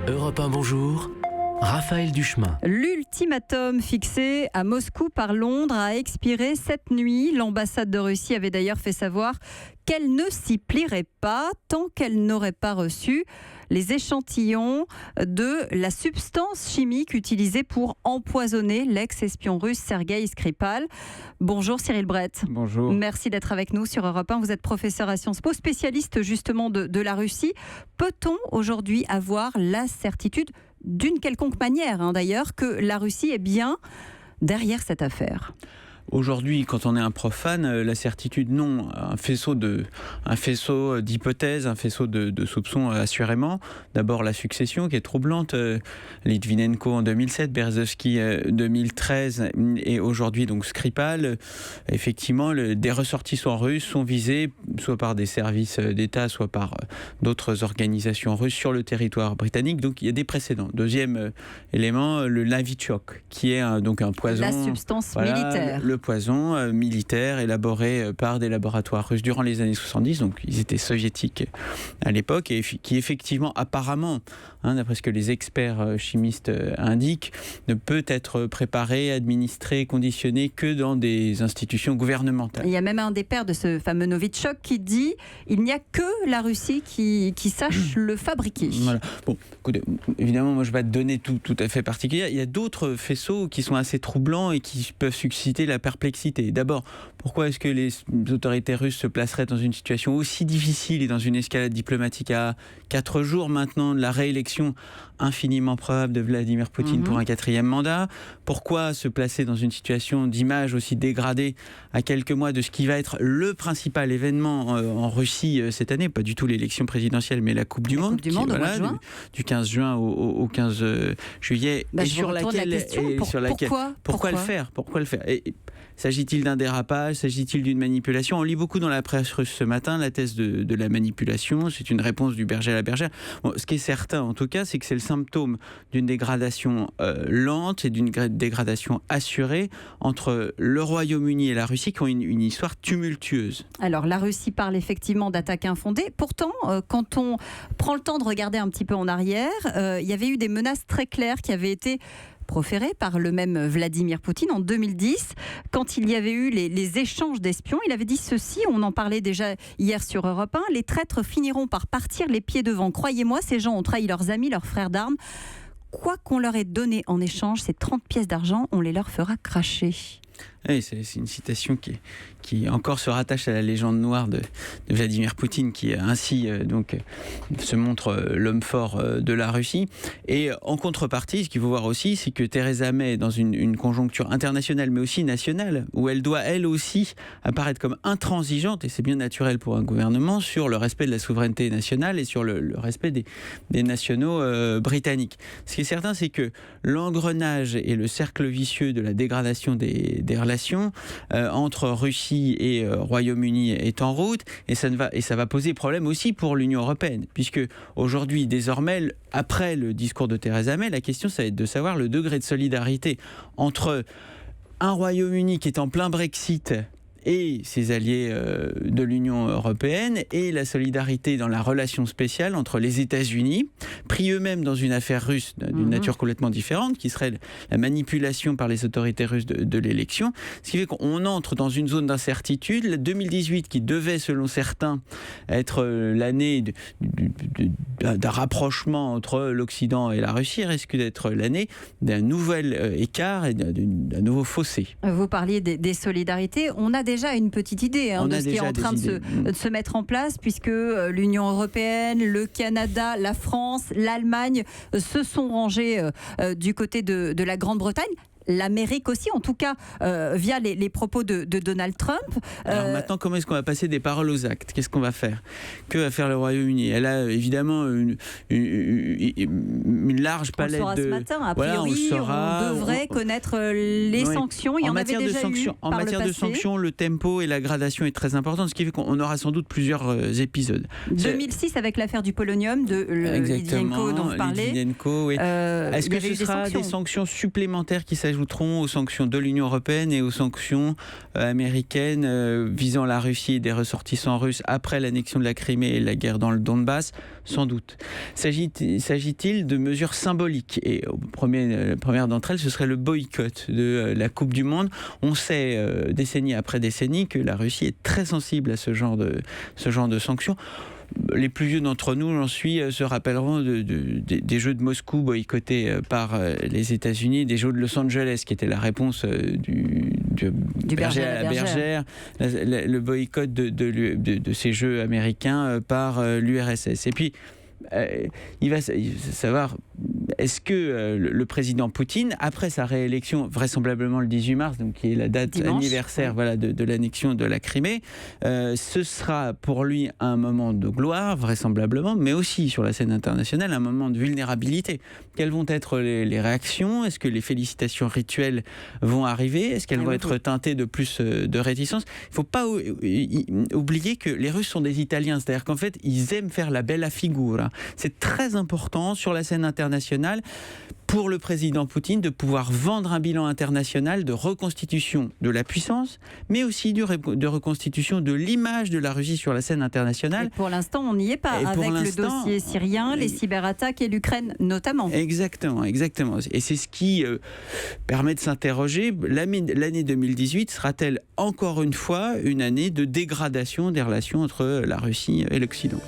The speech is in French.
Europe 1, bonjour. Raphaël Duchemin. L'ultimatum fixé à Moscou par Londres a expiré cette nuit. L'ambassade de Russie avait d'ailleurs fait savoir qu'elle ne s'y plierait pas tant qu'elle n'aurait pas reçu les échantillons de la substance chimique utilisée pour empoisonner l'ex-espion russe Sergueï Skripal. Bonjour Cyril Brett. Bonjour. Merci d'être avec nous sur Europe 1. Vous êtes professeur à Sciences Po, spécialiste justement de la Russie. Peut-on aujourd'hui avoir la certitude, d'une quelconque manière d'ailleurs, que la Russie est bien derrière cette affaire ? Aujourd'hui, quand on est un profane, la certitude, non. Un faisceau d'hypothèses, un faisceau de soupçons, assurément. D'abord, la succession qui est troublante. Litvinenko en 2007, Berezovski 2013 et aujourd'hui donc Skripal. Effectivement, des ressortissants russes sont visés soit par des services d'État, soit par d'autres organisations russes sur le territoire britannique. Donc, il y a des précédents. Deuxième élément, le Novichok, qui est donc un poison. La substance militaire. Le poison militaire élaboré par des laboratoires russes durant les années 70, donc ils étaient soviétiques à l'époque, et qui effectivement, apparemment, d'après ce que les experts chimistes indiquent, ne peut être préparé, administré, conditionné que dans des institutions gouvernementales. Il y a même un des pères de ce fameux Novichok qui dit il n'y a que la Russie qui sache le fabriquer. Voilà. Bon, écoutez, évidemment, moi je vais te donner tout à fait particulier. Il y a d'autres faisceaux qui sont assez troublants et qui peuvent susciter la perplexité. D'abord, pourquoi est-ce que les autorités russes se placeraient dans une situation aussi difficile et dans une escalade diplomatique à 4 jours maintenant de la réélection infiniment probable de Vladimir Poutine pour un 4e mandat? Pourquoi se placer dans une situation d'image aussi dégradée à quelques mois de ce qui va être le principal événement en Russie cette année? Pas du tout l'élection présidentielle, mais la Coupe du Monde, du 15 juin au 15 juillet. Et sur laquelle pourquoi le faire? S'agit-il d'un dérapage? S'agit-il d'une manipulation? On lit beaucoup dans la presse russe ce matin la thèse de la manipulation. C'est une réponse du berger à la bergère. Bon, ce qui est certain, en tout cas, c'est que c'est le symptôme d'une dégradation lente et d'une dégradation assurée entre le Royaume-Uni et la Russie qui ont une histoire tumultueuse. Alors, la Russie parle effectivement d'attaques infondées. Pourtant, quand on prend le temps de regarder un petit peu en arrière, il y avait eu des menaces très claires qui avaient été proféré par le même Vladimir Poutine en 2010, quand il y avait eu les échanges d'espions. Il avait dit ceci, on en parlait déjà hier sur Europe 1, les traîtres finiront par partir les pieds devant. Croyez-moi, ces gens ont trahi leurs amis, leurs frères d'armes. Quoi qu'on leur ait donné en échange, ces 30 pièces d'argent, on les leur fera cracher. Oui, c'est une citation qui encore se rattache à la légende noire de Vladimir Poutine, qui ainsi donc se montre l'homme fort de la Russie. Et en contrepartie, ce qu'il faut voir aussi, c'est que Theresa May est dans une conjoncture internationale, mais aussi nationale, où elle doit elle aussi apparaître comme intransigeante, et c'est bien naturel pour un gouvernement, sur le respect de la souveraineté nationale et sur le respect des nationaux britanniques. Ce qui est certain, c'est que l'engrenage et le cercle vicieux de la dégradation des relations entre Russie et Royaume-Uni est en route, et ça va poser problème aussi pour l'Union européenne, puisque aujourd'hui, désormais, après le discours de Theresa May, la question, ça va être de savoir le degré de solidarité entre un Royaume-Uni qui est en plein Brexit et ses alliés de l'Union européenne, et la solidarité dans la relation spéciale entre les États-Unis, pris eux-mêmes dans une affaire russe d'une nature complètement différente, qui serait la manipulation par les autorités russes de l'élection. Ce qui fait qu'on entre dans une zone d'incertitude. La 2018, qui devait, selon certains, être l'année d'un rapprochement entre l'Occident et la Russie, risque d'être l'année d'un nouvel écart et d'un nouveau fossé. Vous parliez des solidarités. On a déjà une petite idée de ce qui est en train de se mettre en place, puisque l'Union européenne, le Canada, la France, l'Allemagne se sont rangés du côté de la Grande-Bretagne. L'Amérique aussi, en tout cas via les propos de Donald Trump. Alors maintenant, comment est-ce qu'on va passer des paroles aux actes? Qu'est-ce qu'on va faire? Que va faire le Royaume-Uni? Elle a évidemment une large palette on le saura ce matin. A priori, on devrait connaître les sanctions. Il y en avait déjà eu en matière de sanctions, le tempo et la gradation est très important, ce qui fait qu'on aura sans doute plusieurs épisodes. 2006, avec l'affaire du polonium de Litvinenko dont vous parlez. Oui. Est-ce que ce sera des sanctions supplémentaires qui s'ajoutent s'ajouteront aux sanctions de l'Union européenne et aux sanctions américaines visant la Russie et des ressortissants russes après l'annexion de la Crimée et la guerre dans le Donbass, sans doute. S'agit-il de mesures symboliques? Et la première d'entre elles, ce serait le boycott de la Coupe du Monde. On sait, décennie après décennie, que la Russie est très sensible à ce genre de sanctions. Les plus vieux d'entre nous, j'en suis, se rappelleront des Jeux de Moscou boycottés par les États-Unis, des Jeux de Los Angeles qui était la réponse du berger à la bergère, le boycott de ces Jeux américains par l'URSS. Et puis, il va savoir, est-ce que le président Poutine, après sa réélection, vraisemblablement le 18 mars, donc qui est la date anniversaire de l'annexion de la Crimée, ce sera pour lui un moment de gloire, vraisemblablement, mais aussi sur la scène internationale, un moment de vulnérabilité. Quelles vont être les réactions? Est-ce que les félicitations rituelles vont arriver? Est-ce qu'elles vont être teintées de plus de réticence? Il ne faut pas oublier que les Russes sont des Italiens, c'est-à-dire qu'en fait, ils aiment faire la bella figura. C'est très important sur la scène internationale pour le président Poutine de pouvoir vendre un bilan international de reconstitution de la puissance, mais aussi de reconstitution de l'image de la Russie sur la scène internationale. Et pour l'instant, on n'y est pas, avec le dossier syrien, les cyberattaques et l'Ukraine notamment. Exactement. Et c'est ce qui permet de s'interroger, l'année 2018 sera-t-elle encore une fois une année de dégradation des relations entre la Russie et l'Occident ?